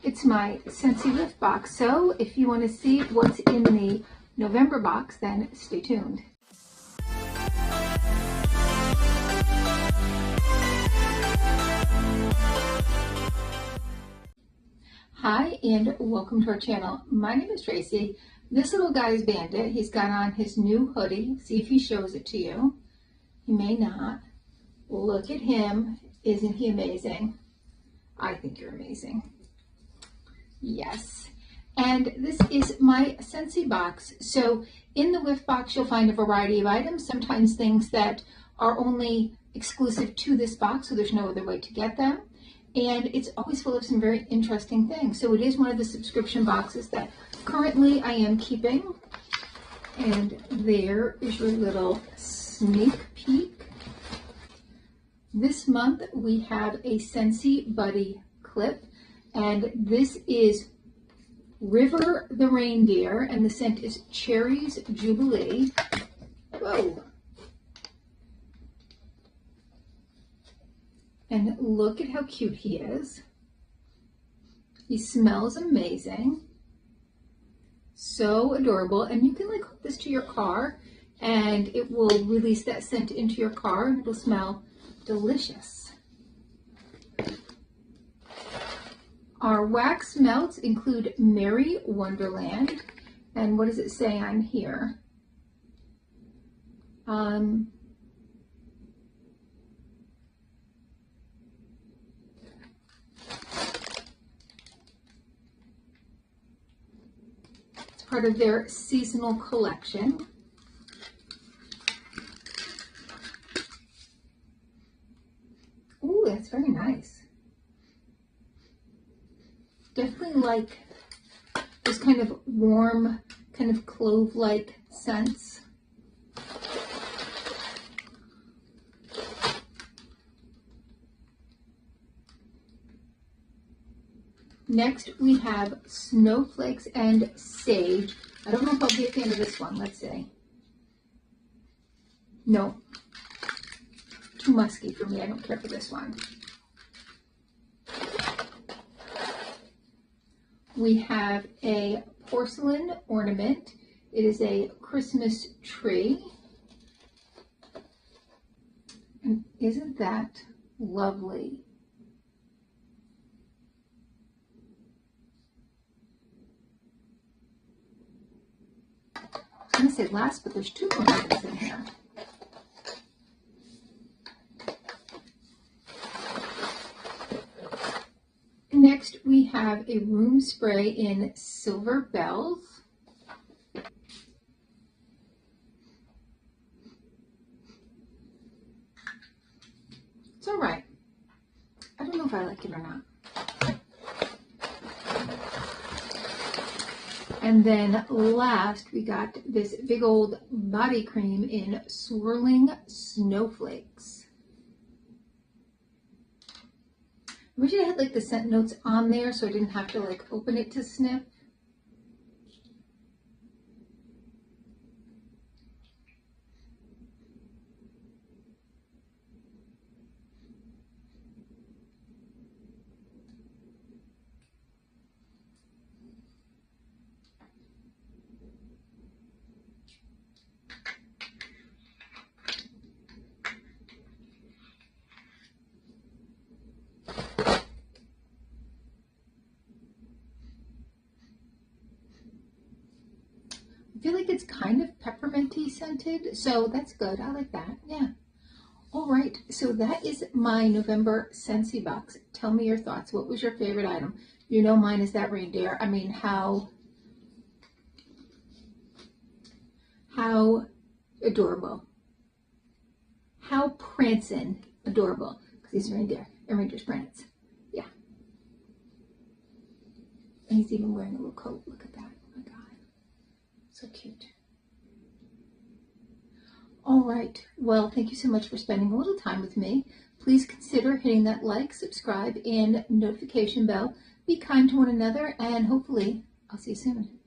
It's my Scentsy Whiff box, so if you want to see what's in the November box, then stay tuned. Hi and welcome to our channel. My name is Tracy. This little guy is Bandit. He's got on his new hoodie. See if he shows it to you. He may not. Look at him. Isn't he amazing? I think you're amazing. Yes. And this is my Scentsy box. So in the Whiff box, you'll find a variety of items, sometimes things that are only exclusive to this box, so there's no other way to get them. And it's always full of some very interesting things. So it is one of the subscription boxes that currently I am keeping. And there is your little sneak peek. This month we have a Scentsy Buddy clip, and this is River the Reindeer, and the scent is Cherries Jubilee. Whoa. And look at how cute he is. He smells amazing. So adorable. And you can like hook this to your car and it will release that scent into your car and it'll smell delicious. Our wax melts include Merry Wonderland. And what does it say on here? Part of their seasonal collection. Ooh, that's very nice. Definitely like those kind of warm, kind of clove-like scents. Next, we have Snowflakes and Sage. I don't know if I'll be a fan of this one. Let's see. No. Too musky for me. I don't care for this one. We have a porcelain ornament. It is a Christmas tree. And isn't that lovely? I'm going to say last, but there's two ornaments in here. Next, we have a room spray in Silver Bells. It's all right. I don't know if I like it or not. And then last, we got this big old body cream in Swirling Snowflakes. I wish I had like the scent notes on there so I didn't have to like open it to sniff. I feel like it's kind of pepperminty scented, so that's good. I like that. Yeah. All right, so that is my November Scentsy box. Tell me your thoughts. What was your favorite item? You know mine is that reindeer. I mean, how adorable. How prancing adorable. Because he's a reindeer, and reindeers prance. Yeah. And he's even wearing a little coat. Look at that. Oh my God. So cute. All right. Well, thank you so much for spending a little time with me. Please consider hitting that like, subscribe, and notification bell. Be kind to one another, and hopefully I'll see you soon.